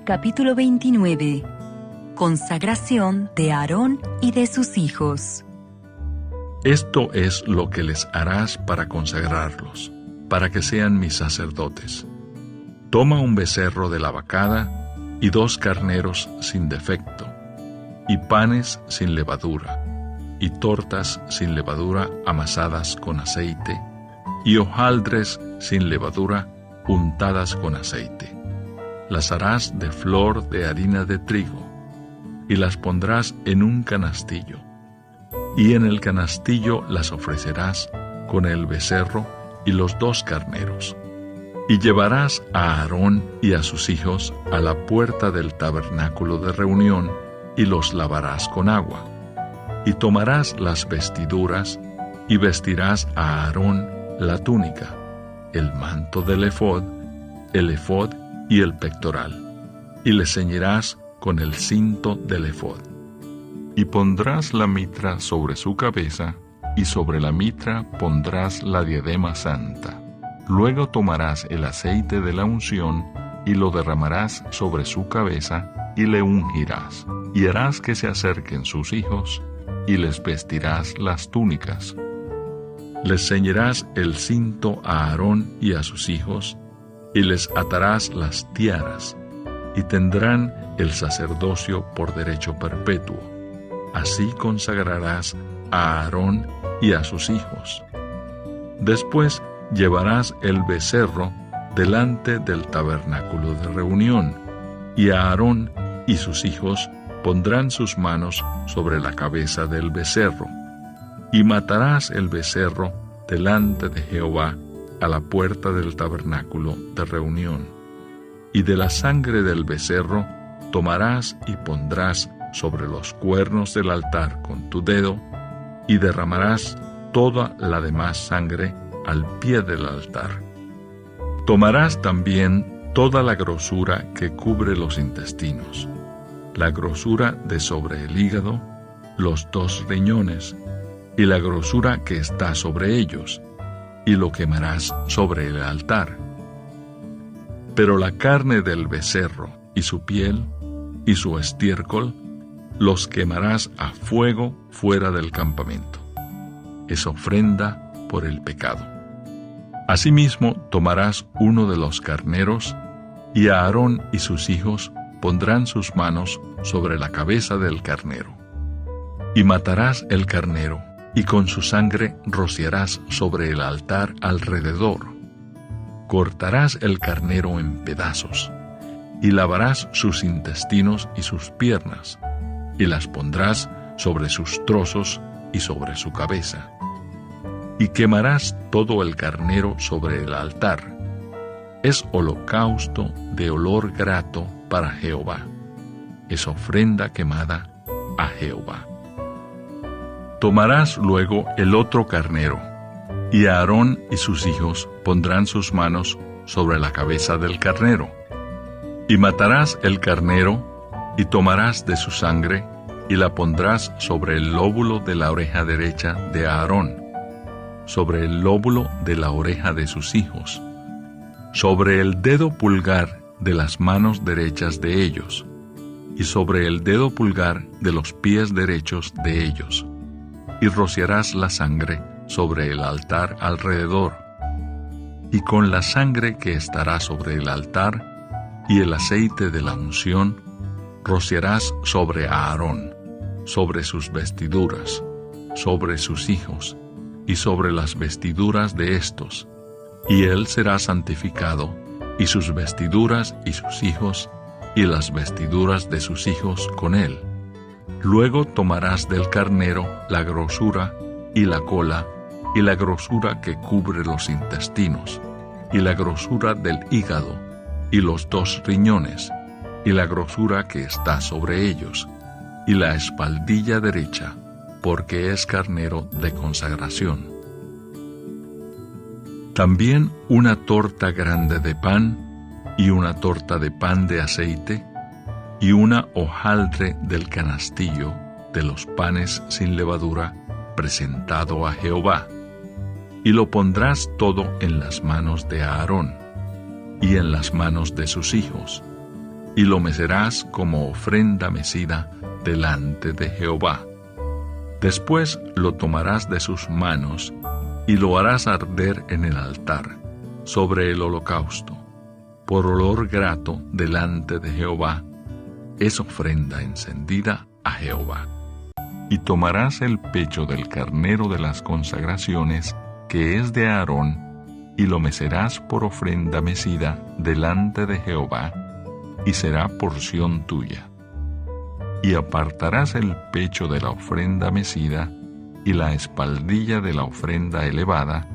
capítulo 29. Consagración de Aarón y de sus hijos. Esto es lo que les harás para consagrarlos, para que sean mis sacerdotes. Toma un becerro de la vacada y 2 carneros sin defecto, y panes sin levadura, y tortas sin levadura amasadas con aceite, y hojaldres sin levadura untadas con aceite. Las harás de flor de harina de trigo, y las pondrás en un canastillo, y en el canastillo las ofrecerás con el becerro y los 2 carneros. Y llevarás a Aarón y a sus hijos a la puerta del tabernáculo de reunión, y los lavarás con agua. Y tomarás las vestiduras, y vestirás a Aarón la túnica, el manto del efod, el efod y el pectoral, y le ceñirás con el cinto del efod. Y pondrás la mitra sobre su cabeza, y sobre la mitra pondrás la diadema santa. Luego tomarás el aceite de la unción, y lo derramarás sobre su cabeza, y le ungirás. Y harás que se acerquen sus hijos, y les vestirás las túnicas. Les ceñirás el cinto a Aarón y a sus hijos, y les atarás las tiaras, y tendrán el sacerdocio por derecho perpetuo. Así consagrarás a Aarón y a sus hijos. Después llevarás el becerro delante del tabernáculo de reunión, y Aarón y sus hijos pondrán sus manos sobre la cabeza del becerro, y matarás el becerro delante de Jehová a la puerta del tabernáculo de reunión. Y de la sangre del becerro tomarás y pondrás sobre los cuernos del altar con tu dedo, y derramarás toda la demás sangre al pie del altar. Tomarás también toda la grosura que cubre los intestinos, la grosura de sobre el hígado, los 2 riñones, y la grosura que está sobre ellos, y lo quemarás sobre el altar. Pero la carne del becerro, y su piel, y su estiércol, los quemarás a fuego fuera del campamento. Es ofrenda por el pecado. Asimismo tomarás uno de los carneros, y Aarón y sus hijos pondrán sus manos sobre la cabeza del carnero. Y matarás el carnero, y con su sangre rociarás sobre el altar alrededor. Cortarás el carnero en pedazos, y lavarás sus intestinos y sus piernas, y las pondrás sobre sus trozos y sobre su cabeza. Y quemarás todo el carnero sobre el altar. Es holocausto de olor grato para Jehová. Es ofrenda quemada a Jehová. Tomarás luego el otro carnero, y Aarón y sus hijos pondrán sus manos sobre la cabeza del carnero. Y matarás el carnero, y tomarás de su sangre, y la pondrás sobre el lóbulo de la oreja derecha de Aarón, sobre el lóbulo de la oreja de sus hijos, sobre el dedo pulgar de las manos derechas de ellos, y sobre el dedo pulgar de los pies derechos de ellos, y rociarás la sangre sobre el altar alrededor. Y con la sangre que estará sobre el altar y el aceite de la unción, rociarás sobre Aarón, sobre sus vestiduras, sobre sus hijos, y sobre las vestiduras de éstos, y él será santificado, y sus vestiduras y sus hijos, y las vestiduras de sus hijos con él. Luego tomarás del carnero la grosura y la cola, y la grosura que cubre los intestinos, y la grosura del hígado, y los 2 riñones, y la grosura que está sobre ellos, y la espaldilla derecha, porque es carnero de consagración. También una torta grande de pan, y una torta de pan de aceite, y una hojaldre del canastillo de los panes sin levadura, presentado a Jehová. Y lo pondrás todo en las manos de Aarón, y en las manos de sus hijos, y lo mecerás como ofrenda mecida delante de Jehová. Después lo tomarás de sus manos y lo harás arder en el altar, sobre el holocausto, por olor grato delante de Jehová. Es ofrenda encendida a Jehová. Y tomarás el pecho del carnero de las consagraciones, que es de Aarón, y lo mecerás por ofrenda mecida delante de Jehová, y será porción tuya. Y apartarás el pecho de la ofrenda mecida, y la espaldilla de la ofrenda elevada,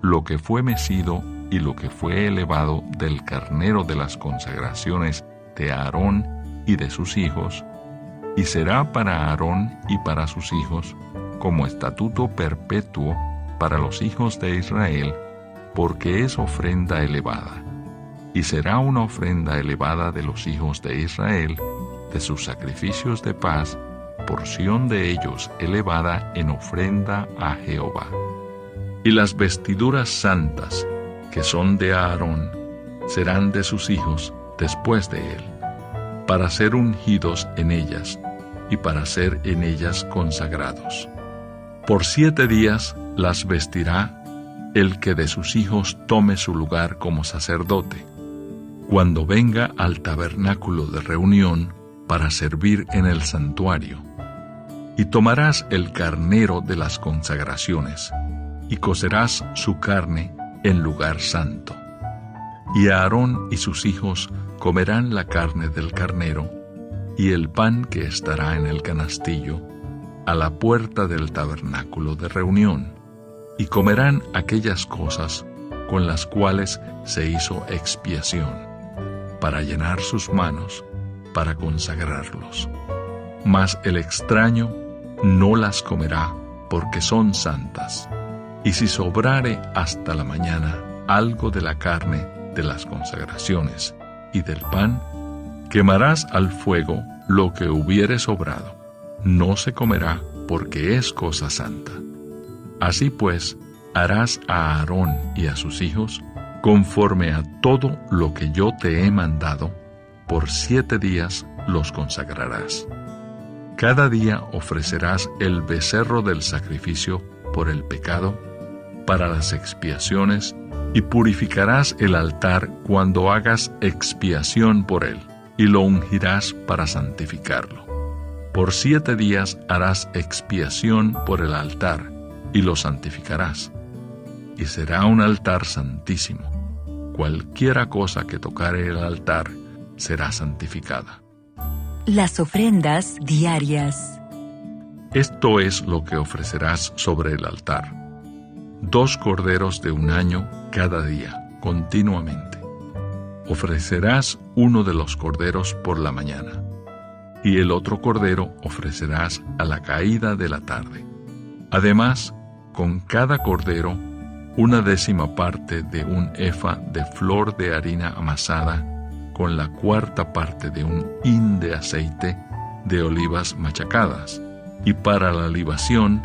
lo que fue mecido y lo que fue elevado del carnero de las consagraciones de Aarón y de sus hijos, y será para Aarón y para sus hijos como estatuto perpetuo para los hijos de Israel, porque es ofrenda elevada, y será una ofrenda elevada de los hijos de Israel, de sus sacrificios de paz, porción de ellos elevada en ofrenda a Jehová. Y las vestiduras santas, que son de Aarón, serán de sus hijos después de él, para ser ungidos en ellas, y para ser en ellas consagrados. Por 7 días las vestirá el que de sus hijos tome su lugar como sacerdote, cuando venga al tabernáculo de reunión para servir en el santuario. Y tomarás el carnero de las consagraciones, y cocerás su carne en lugar santo. Y Aarón y sus hijos comerán la carne del carnero, y el pan que estará en el canastillo, a la puerta del tabernáculo de reunión, y comerán aquellas cosas con las cuales se hizo expiación, para llenar sus manos, para consagrarlos. Mas el extraño no las comerá, porque son santas. Y si sobrare hasta la mañana algo de la carne de las consagraciones y del pan, quemarás al fuego lo que hubiere sobrado. No se comerá, porque es cosa santa. Así pues, harás a Aarón y a sus hijos conforme a todo lo que yo te he mandado. Por 7 días los consagrarás. Cada día ofrecerás el becerro del sacrificio por el pecado, para las expiaciones, y purificarás el altar cuando hagas expiación por él, y lo ungirás para santificarlo. Por 7 días harás expiación por el altar, y lo santificarás. Y será un altar santísimo. Cualquiera cosa que tocare el altar será santificada. Las ofrendas diarias. Esto es lo que ofrecerás sobre el altar: 2 corderos de 1 año cada día, continuamente. Ofrecerás uno de los corderos por la mañana, y el otro cordero ofrecerás a la caída de la tarde. Además, con cada cordero, 1/10 parte de un efa de flor de harina amasada, con la 1/4 parte de un hin de aceite de olivas machacadas, y para la libación,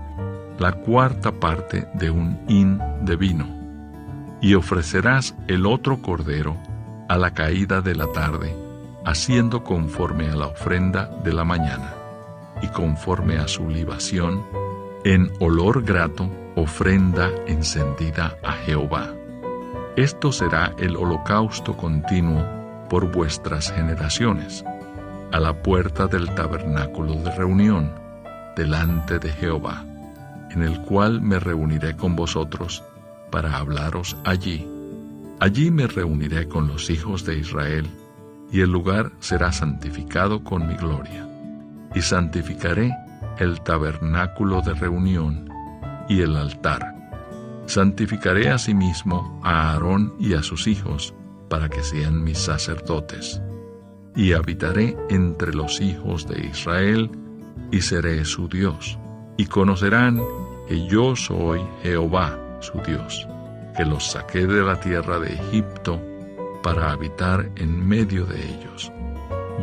la 1/4 parte de un hin de vino. Y ofrecerás el otro cordero a la caída de la tarde, haciendo conforme a la ofrenda de la mañana, y conforme a su libación, en olor grato, ofrenda encendida a Jehová. Esto será el holocausto continuo por vuestras generaciones, a la puerta del tabernáculo de reunión, delante de Jehová, en el cual me reuniré con vosotros para hablaros allí. Allí me reuniré con los hijos de Israel, y el lugar será santificado con mi gloria. Y santificaré el tabernáculo de reunión y el altar. Santificaré asimismo a Aarón y a sus hijos, para que sean mis sacerdotes. Y habitaré entre los hijos de Israel, y seré su Dios. Y conocerán que yo soy Jehová, su Dios, que los saqué de la tierra de Egipto para habitar en medio de ellos.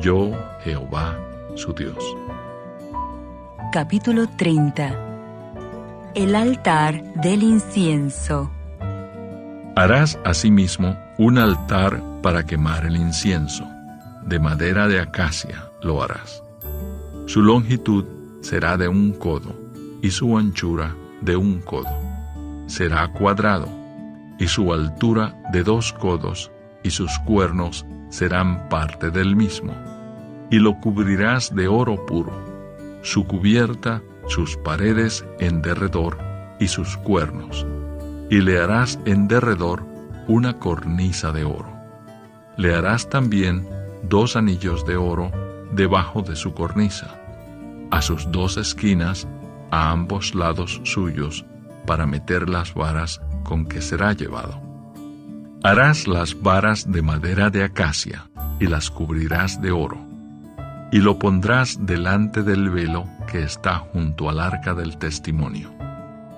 Yo, Jehová, su Dios. Capítulo 30. El altar del incienso. Harás asimismo un altar para quemar el incienso. de madera de acacia lo harás. Su longitud será de 1 codo, y su anchura de 1 codo. Será cuadrado, y su altura de 2 codos, y sus cuernos serán parte del mismo. Y lo cubrirás de oro puro, su cubierta, sus paredes en derredor, y sus cuernos. Y le harás en derredor una cornisa de oro. Le harás también 2 anillos de oro debajo de su cornisa, a sus 2 esquinas, a ambos lados suyos, para meter las varas con que será llevado. Harás las varas de madera de acacia, y las cubrirás de oro, y lo pondrás delante del velo que está junto al arca del testimonio,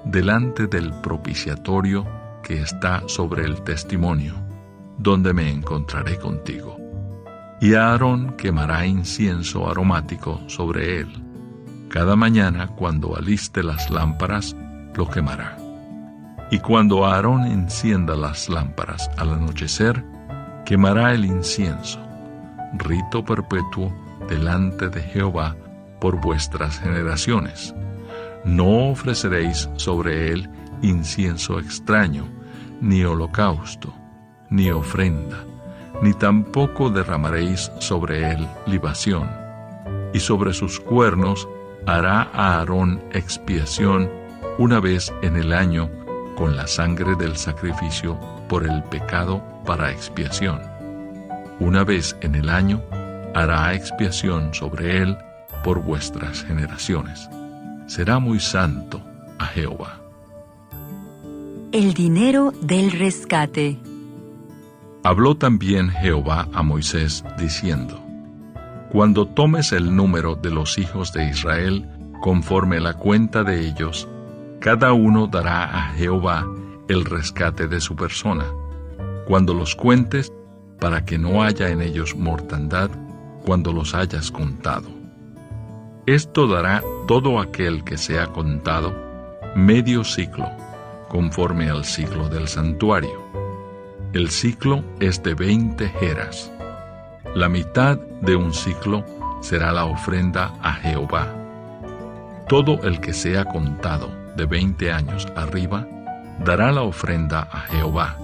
delante del propiciatorio que está sobre el testimonio, donde me encontraré contigo. Y Aarón quemará incienso aromático sobre él. Cada mañana, cuando aliste las lámparas, lo quemará. Y cuando Aarón encienda las lámparas al anochecer, quemará el incienso, rito perpetuo delante de Jehová por vuestras generaciones. No ofreceréis sobre él incienso extraño, ni holocausto, ni ofrenda, ni tampoco derramaréis sobre él libación. Y sobre sus cuernos hará Aarón expiación una vez en el año con la sangre del sacrificio por el pecado para expiación. Una vez en el año hará expiación sobre él por vuestras generaciones. Será muy santo a Jehová. El dinero del rescate. Habló también Jehová a Moisés, diciendo: Cuando tomes el número de los hijos de Israel, conforme la cuenta de ellos, cada uno dará a Jehová el rescate de su persona. Cuando los cuentes, para que no haya en ellos mortandad, cuando los hayas contado. Esto dará todo aquel que sea contado medio siclo, conforme al siclo del santuario. El siclo es de 20 geras. La mitad de un siclo será la ofrenda a Jehová. Todo el que sea contado de 20 años arriba dará la ofrenda a Jehová.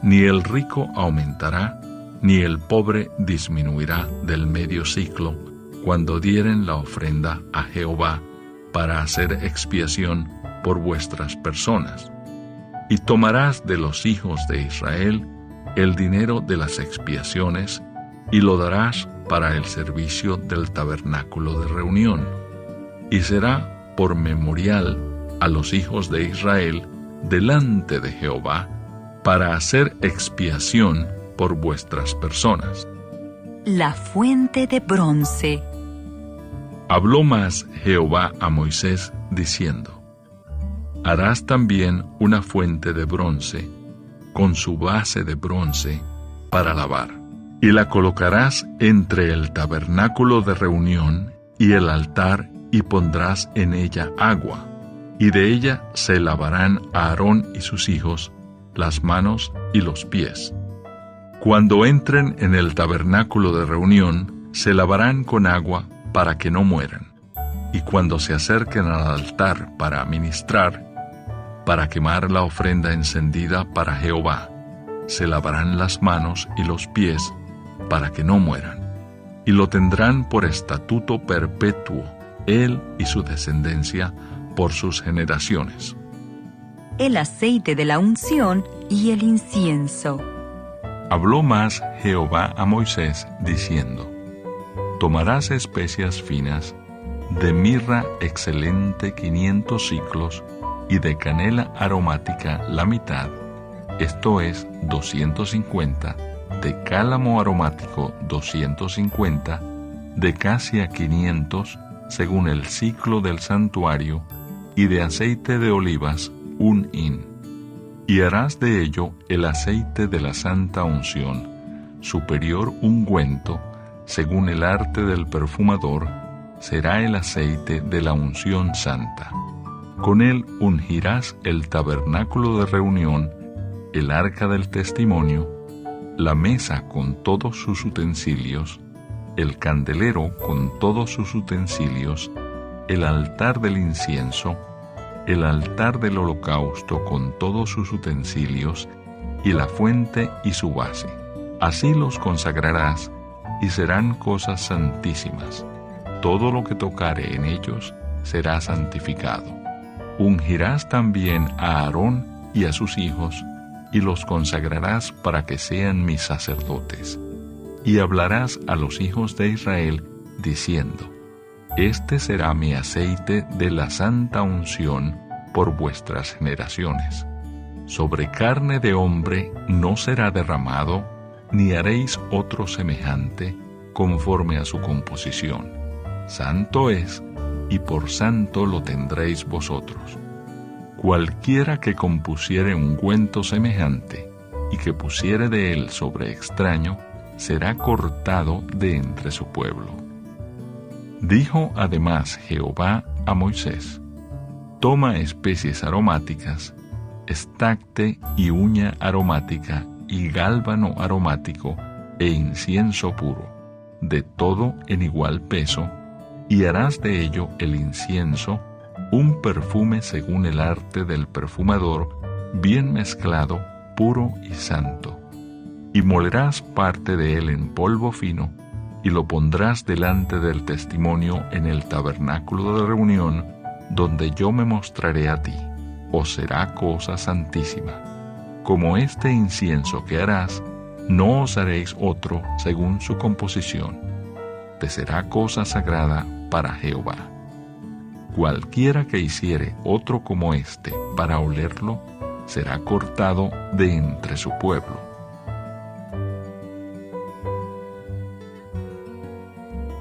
Ni el rico aumentará, ni el pobre disminuirá del medio siclo, cuando dieren la ofrenda a Jehová para hacer expiación por vuestras personas. Y tomarás de los hijos de Israel el dinero de las expiaciones, y lo darás para el servicio del tabernáculo de reunión, y será por memorial a los hijos de Israel delante de Jehová, para hacer expiación por vuestras personas. La fuente de bronce. Habló más Jehová a Moisés, diciendo: Harás también una fuente de bronce, con su base de bronce, para lavar, y la colocarás entre el tabernáculo de reunión y el altar, y pondrás en ella agua, y de ella se lavarán Aarón y sus hijos las manos y los pies. Cuando entren en el tabernáculo de reunión, se lavarán con agua para que no mueran. Y cuando se acerquen al altar para ministrar, para quemar la ofrenda encendida para Jehová, se lavarán las manos y los pies para que no mueran. Y lo tendrán por estatuto perpetuo, él y su descendencia, por sus generaciones. El aceite de la unción y el incienso. Habló más Jehová a Moisés, diciendo: Tomarás especias finas, de mirra excelente 500 siclos, y de canela aromática la mitad, esto es 250, de cálamo aromático 250, de casia 500, según el ciclo del santuario, y de aceite de olivas 1 hin. Y harás de ello el aceite de la santa unción, superior ungüento, según el arte del perfumador, será el aceite de la unción santa. Con él ungirás el tabernáculo de reunión, el arca del testimonio, la mesa con todos sus utensilios, el candelero con todos sus utensilios, el altar del incienso, el altar del holocausto con todos sus utensilios, y la fuente y su base. Así los consagrarás, y serán cosas santísimas. Todo lo que tocare en ellos será santificado. Ungirás también a Aarón y a sus hijos, y los consagrarás para que sean mis sacerdotes. Y hablarás a los hijos de Israel, diciendo: Este será mi aceite de la santa unción por vuestras generaciones. Sobre carne de hombre no será derramado, ni haréis otro semejante, conforme a su composición. Santo es, y por santo lo tendréis vosotros. Cualquiera que compusiere ungüento semejante, y que pusiere de él sobre extraño, será cortado de entre su pueblo. Dijo además Jehová a Moisés: Toma especies aromáticas, estacte y uña aromática, y gálbano aromático, e incienso puro, de todo en igual peso, y harás de ello el incienso, un perfume según el arte del perfumador, bien mezclado, puro y santo. Y molerás parte de él en polvo fino, y lo pondrás delante del testimonio en el tabernáculo de reunión, donde yo me mostraré a ti. Os será cosa santísima. Como este incienso que harás, no os haréis otro según su composición. Te será cosa sagrada para Jehová. Cualquiera que hiciere otro como este para olerlo, será cortado de entre su pueblo.